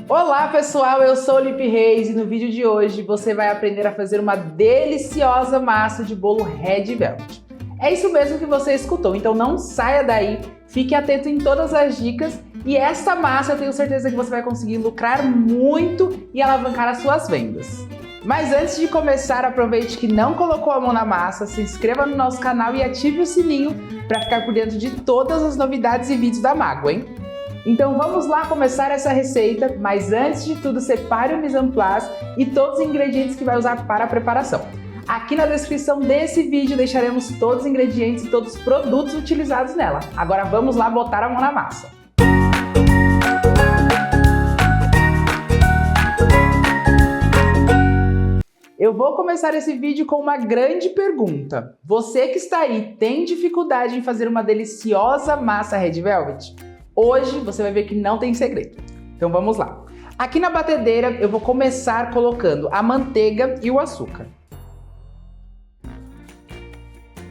Olá pessoal, eu sou Lipe Reis e no vídeo de hoje você vai aprender a fazer uma deliciosa massa de bolo Red Velvet. É isso mesmo que você escutou, então não saia daí, fique atento em todas as dicas e essa massa eu tenho certeza que você vai conseguir lucrar muito e alavancar as suas vendas. Mas antes de começar, aproveite que não colocou a mão na massa, se inscreva no nosso canal e ative o sininho para ficar por dentro de todas as novidades e vídeos da Mago, hein? Então vamos lá começar essa receita, mas antes de tudo separe o mise en place e todos os ingredientes que vai usar para a preparação. Aqui na descrição desse vídeo deixaremos todos os ingredientes e todos os produtos utilizados nela. Agora vamos lá botar a mão na massa. Eu vou começar esse vídeo com uma grande pergunta. Você que está aí tem dificuldade em fazer uma deliciosa massa Red Velvet? Hoje você vai ver que não tem segredo. Então vamos lá. Aqui na batedeira eu vou começar colocando a manteiga e o açúcar.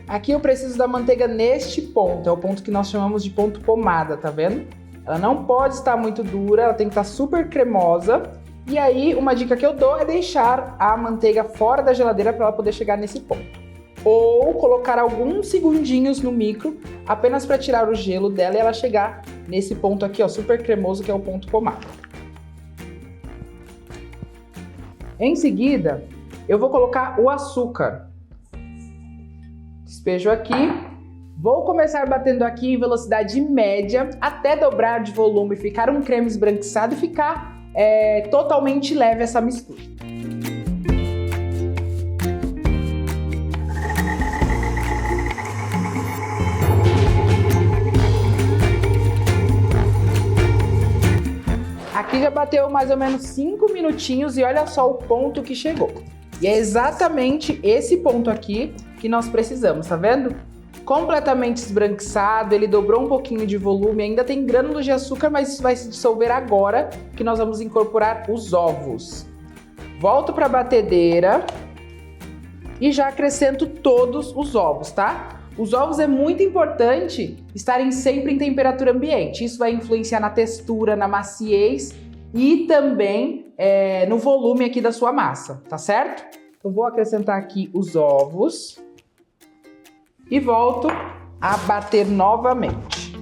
Aqui eu preciso da manteiga neste ponto, é o ponto que nós chamamos de ponto pomada, tá vendo? Ela não pode estar muito dura, ela tem que estar super cremosa. E aí uma dica que eu dou é deixar a manteiga fora da geladeira para ela poder chegar nesse ponto. Ou colocar alguns segundinhos no micro, apenas para tirar o gelo dela e ela chegar nesse ponto aqui, ó, super cremoso, que é o ponto pomada. Em seguida, eu vou colocar o açúcar. Despejo aqui. Vou começar batendo aqui em velocidade média, até dobrar de volume, ficar um creme esbranquiçado e ficar totalmente leve essa mistura. Aqui já bateu mais ou menos 5 minutinhos e olha só o ponto que chegou. E é exatamente esse ponto aqui que nós precisamos, tá vendo? Completamente esbranquiçado, ele dobrou um pouquinho de volume, ainda tem grânulos de açúcar, mas isso vai se dissolver agora que nós vamos incorporar os ovos. Volto para a batedeira e já acrescento todos os ovos, tá? Os ovos é muito importante estarem sempre em temperatura ambiente. Isso vai influenciar na textura, na maciez e também no volume aqui da sua massa, tá certo? Então vou acrescentar aqui os ovos e volto a bater novamente.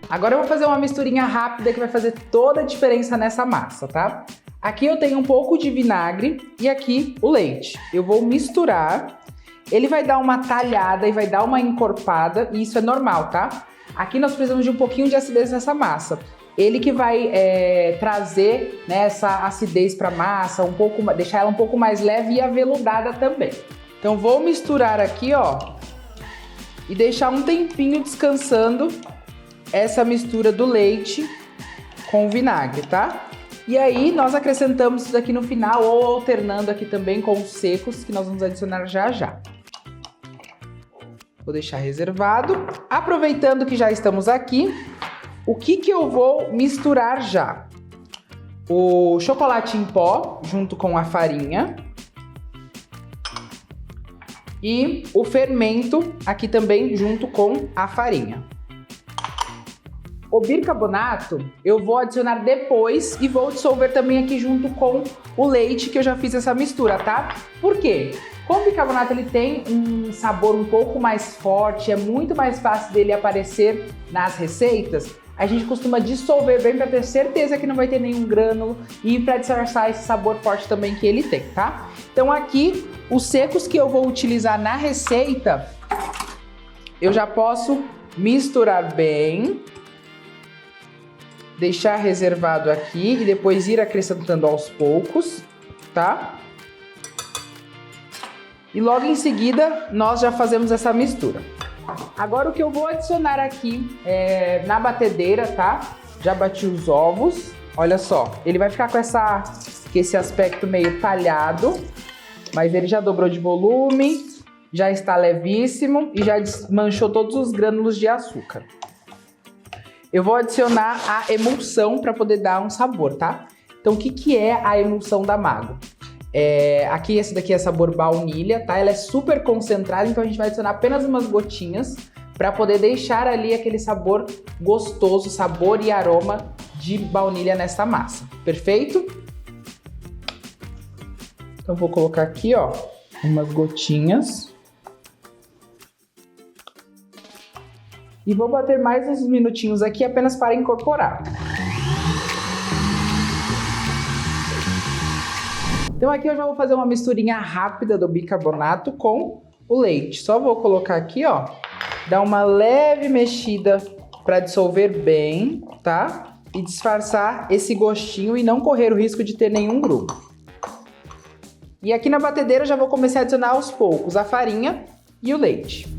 Agora eu vou fazer uma misturinha rápida que vai fazer toda a diferença nessa massa, tá? Aqui eu tenho um pouco de vinagre e aqui o leite. Eu vou misturar, ele vai dar uma talhada e vai dar uma encorpada e isso é normal, tá? Aqui nós precisamos de um pouquinho de acidez nessa massa. Ele que vai trazer, né, essa acidez para a massa, deixar ela um pouco mais leve e aveludada também. Então vou misturar aqui, ó, e deixar um tempinho descansando essa mistura do leite com o vinagre, tá? E aí nós acrescentamos isso aqui no final ou alternando aqui também com os secos que nós vamos adicionar já já. Vou deixar reservado. Aproveitando que já estamos aqui, o que eu vou misturar já? O chocolate em pó junto com a farinha e o fermento aqui também junto com a farinha. O bicarbonato eu vou adicionar depois e vou dissolver também aqui junto com o leite que eu já fiz essa mistura, tá? Por quê? Como o bicarbonato ele tem um sabor um pouco mais forte, é muito mais fácil dele aparecer nas receitas, a gente costuma dissolver bem para ter certeza que não vai ter nenhum grânulo e para disfarçar esse sabor forte também que ele tem, tá? Então aqui, os secos que eu vou utilizar na receita, eu já posso misturar bem, deixar reservado aqui e depois ir acrescentando aos poucos, tá? E logo em seguida, nós já fazemos essa mistura. Agora o que eu vou adicionar aqui na batedeira, tá? Já bati os ovos. Olha só, ele vai ficar com esse aspecto meio talhado, mas ele já dobrou de volume, já está levíssimo e já desmanchou todos os grânulos de açúcar. Eu vou adicionar a emulsão para poder dar um sabor, tá? Então o que é a emulsão da Mago? Aqui esse daqui é sabor baunilha, tá? Ela é super concentrada, então a gente vai adicionar apenas umas gotinhas para poder deixar ali aquele sabor gostoso, sabor e aroma de baunilha nessa massa. Perfeito? Então vou colocar aqui, ó, umas gotinhas. E vou bater mais uns minutinhos aqui apenas para incorporar. Então aqui eu já vou fazer uma misturinha rápida do bicarbonato com o leite. Só vou colocar aqui, ó, dar uma leve mexida para dissolver bem, tá? E disfarçar esse gostinho e não correr o risco de ter nenhum grupo. E aqui na batedeira eu já vou começar a adicionar aos poucos a farinha e o leite.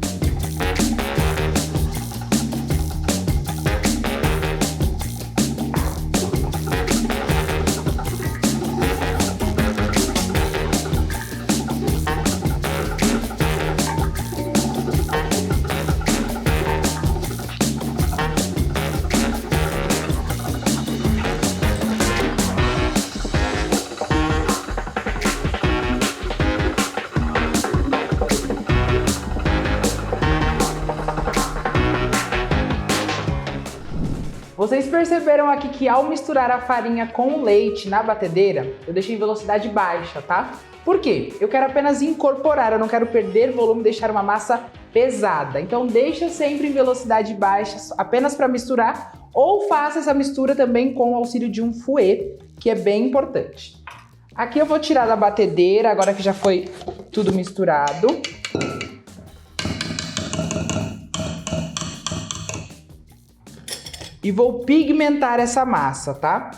Vocês perceberam aqui que ao misturar a farinha com o leite na batedeira, eu deixei em velocidade baixa, tá? Por quê? Eu quero apenas incorporar, eu não quero perder volume e deixar uma massa pesada. Então deixa sempre em velocidade baixa, apenas para misturar, ou faça essa mistura também com o auxílio de um fouet, que é bem importante. Aqui eu vou tirar da batedeira, agora que já foi tudo misturado. E vou pigmentar essa massa, tá?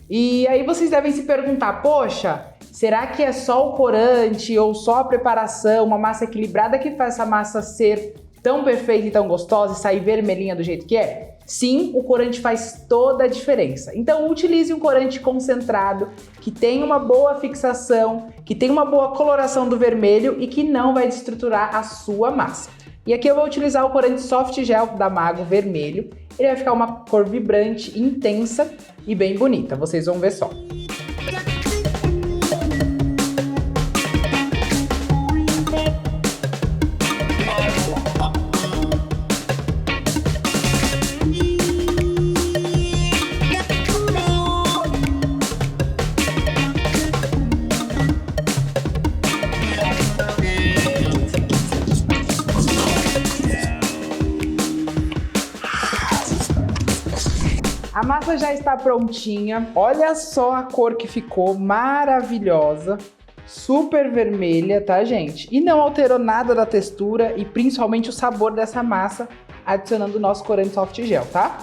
E aí vocês devem se perguntar, poxa, será que é só o corante ou só a preparação, uma massa equilibrada que faz essa massa ser tão perfeita e tão gostosa e sair vermelhinha do jeito que é? Sim, o corante faz toda a diferença. Então utilize um corante concentrado, que tenha uma boa fixação, que tenha uma boa coloração do vermelho e que não vai desestruturar a sua massa. E aqui eu vou utilizar o corante Soft Gel da Mago vermelho. Ele vai ficar uma cor vibrante, intensa e bem bonita. Vocês vão ver só. A massa já está prontinha, olha só a cor que ficou, maravilhosa, super vermelha, tá, gente? E não alterou nada da textura e principalmente o sabor dessa massa, adicionando o nosso corante Soft Gel, tá?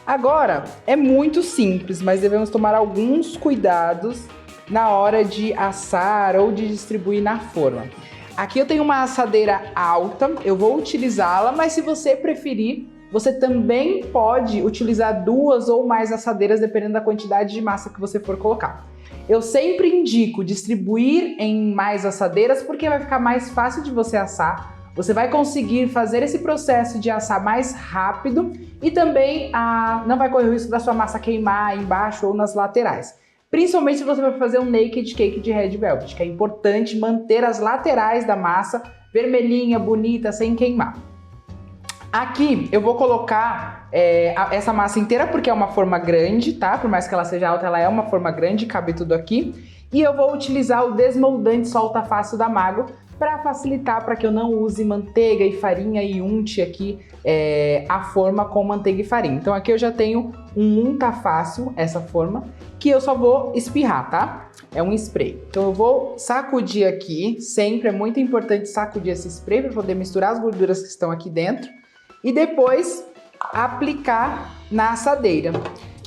Agora, é muito simples, mas devemos tomar alguns cuidados na hora de assar ou de distribuir na forma. Aqui eu tenho uma assadeira alta, eu vou utilizá-la, mas se você preferir, você também pode utilizar 2 ou mais assadeiras, dependendo da quantidade de massa que você for colocar. Eu sempre indico distribuir em mais assadeiras, porque vai ficar mais fácil de você assar. Você vai conseguir fazer esse processo de assar mais rápido e também não vai correr o risco da sua massa queimar embaixo ou nas laterais. Principalmente se você vai fazer um naked cake de Red Velvet, que é importante manter as laterais da massa vermelhinha, bonita, sem queimar. Aqui eu vou colocar essa massa inteira porque é uma forma grande, tá? Por mais que ela seja alta, ela é uma forma grande, cabe tudo aqui. E eu vou utilizar o desmoldante solta fácil da Mago para facilitar, para que eu não use manteiga e farinha e unte aqui a forma com manteiga e farinha. Então aqui eu já tenho um unta fácil, essa forma, que eu só vou espirrar, tá? É um spray. Então eu vou sacudir aqui, sempre é muito importante sacudir esse spray para poder misturar as gorduras que estão aqui dentro. E depois aplicar na assadeira.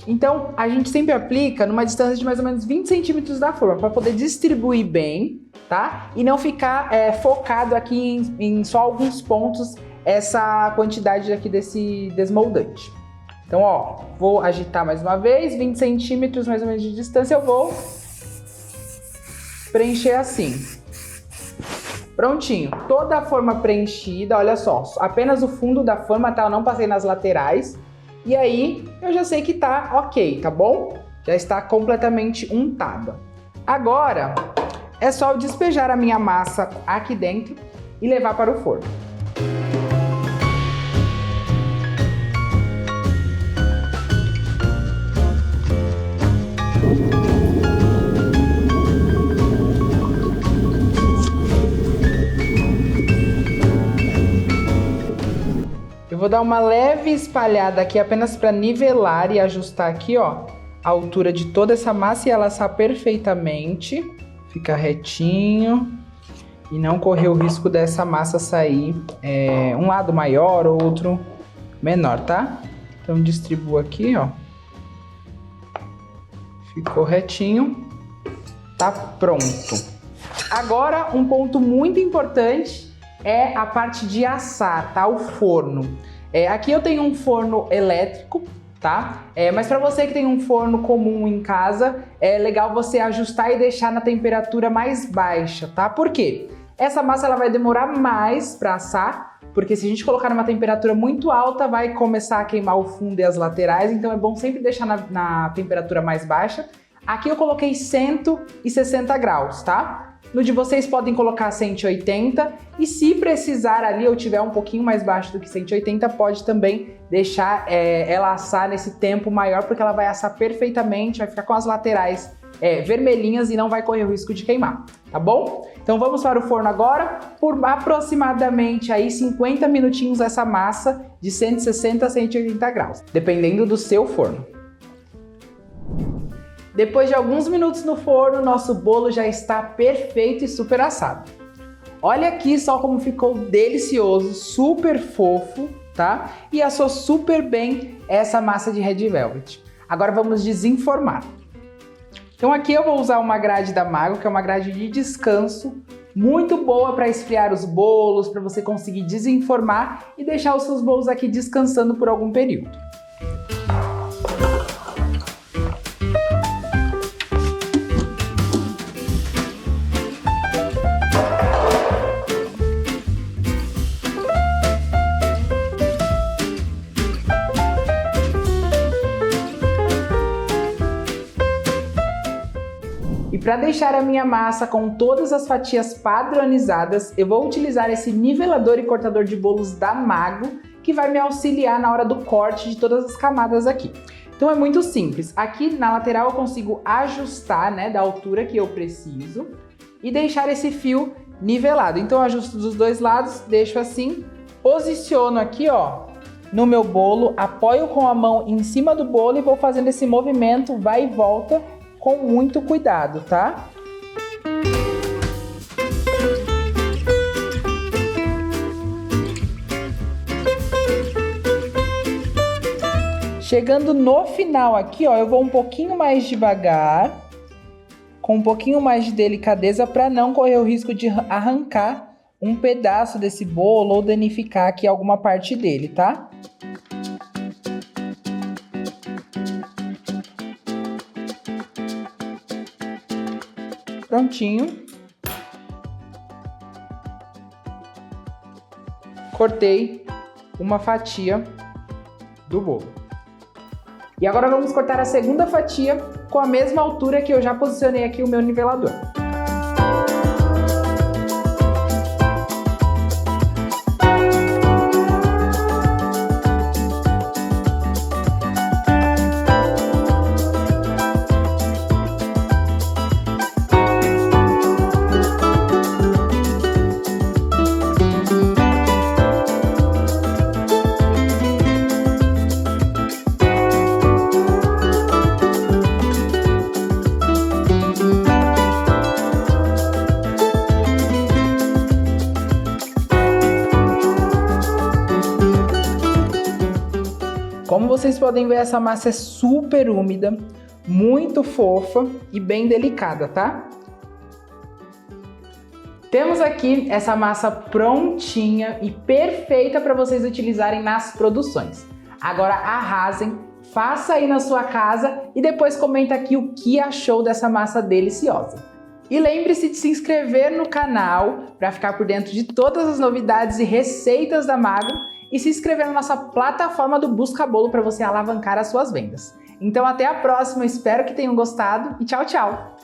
Então a gente sempre aplica numa distância de mais ou menos 20 centímetros da forma, para poder distribuir bem, tá? E não ficar focado aqui em só alguns pontos essa quantidade aqui desse desmoldante. Então, ó, vou agitar mais uma vez, 20 centímetros mais ou menos de distância, eu vou preencher assim. Prontinho, toda a forma preenchida, olha só, apenas o fundo da forma, tá? Eu não passei nas laterais. E aí, eu já sei que tá ok, tá bom? Já está completamente untada. Agora, é só eu despejar a minha massa aqui dentro e levar para o forno. Eu vou dar uma leve espalhada aqui apenas para nivelar e ajustar aqui, ó, a altura de toda essa massa e ela assar perfeitamente. Fica retinho e não correr o risco dessa massa sair um lado maior, outro menor, tá? Então distribuo aqui, ó. Ficou retinho. Tá pronto. Agora, um ponto muito importante é a parte de assar, tá? O forno. Aqui eu tenho um forno elétrico, tá? Mas para você que tem um forno comum em casa, é legal você ajustar e deixar na temperatura mais baixa, tá? Por quê? Essa massa ela vai demorar mais para assar, porque se a gente colocar numa temperatura muito alta, vai começar a queimar o fundo e as laterais, então é bom sempre deixar na temperatura mais baixa. Aqui eu coloquei 160 graus, tá? No de vocês podem colocar 180 e se precisar ali ou tiver um pouquinho mais baixo do que 180, pode também deixar ela assar nesse tempo maior, porque ela vai assar perfeitamente, vai ficar com as laterais vermelhinhas e não vai correr o risco de queimar, tá bom? Então vamos para o forno agora, por aproximadamente aí 50 minutinhos essa massa de 160 a 180 graus, dependendo do seu forno. Depois de alguns minutos no forno, nosso bolo já está perfeito e super assado. Olha aqui só como ficou delicioso, super fofo, tá? E assou super bem essa massa de Red Velvet. Agora vamos desenformar. Então aqui eu vou usar uma grade da Mago, que é uma grade de descanso, muito boa para esfriar os bolos, para você conseguir desenformar e deixar os seus bolos aqui descansando por algum período. E para deixar a minha massa com todas as fatias padronizadas, eu vou utilizar esse nivelador e cortador de bolos da Mago, que vai me auxiliar na hora do corte de todas as camadas aqui. Então é muito simples. Aqui na lateral eu consigo ajustar, né, da altura que eu preciso e deixar esse fio nivelado. Então eu ajusto dos dois lados, deixo assim, posiciono aqui, ó, no meu bolo, apoio com a mão em cima do bolo e vou fazendo esse movimento, vai e volta, com muito cuidado, tá? Chegando no final aqui, ó, eu vou um pouquinho mais devagar, com um pouquinho mais de delicadeza para não correr o risco de arrancar um pedaço desse bolo ou danificar aqui alguma parte dele, tá? Prontinho. Cortei uma fatia do bolo. E agora vamos cortar a segunda fatia com a mesma altura que eu já posicionei aqui o meu nivelador. Como vocês podem ver, essa massa é super úmida, muito fofa e bem delicada, tá? Temos aqui essa massa prontinha e perfeita para vocês utilizarem nas produções. Agora arrasem, faça aí na sua casa e depois comenta aqui o que achou dessa massa deliciosa. E lembre-se de se inscrever no canal para ficar por dentro de todas as novidades e receitas da Mago e se inscrever na nossa plataforma do Busca Bolo para você alavancar as suas vendas. Então até a próxima, espero que tenham gostado e tchau, tchau!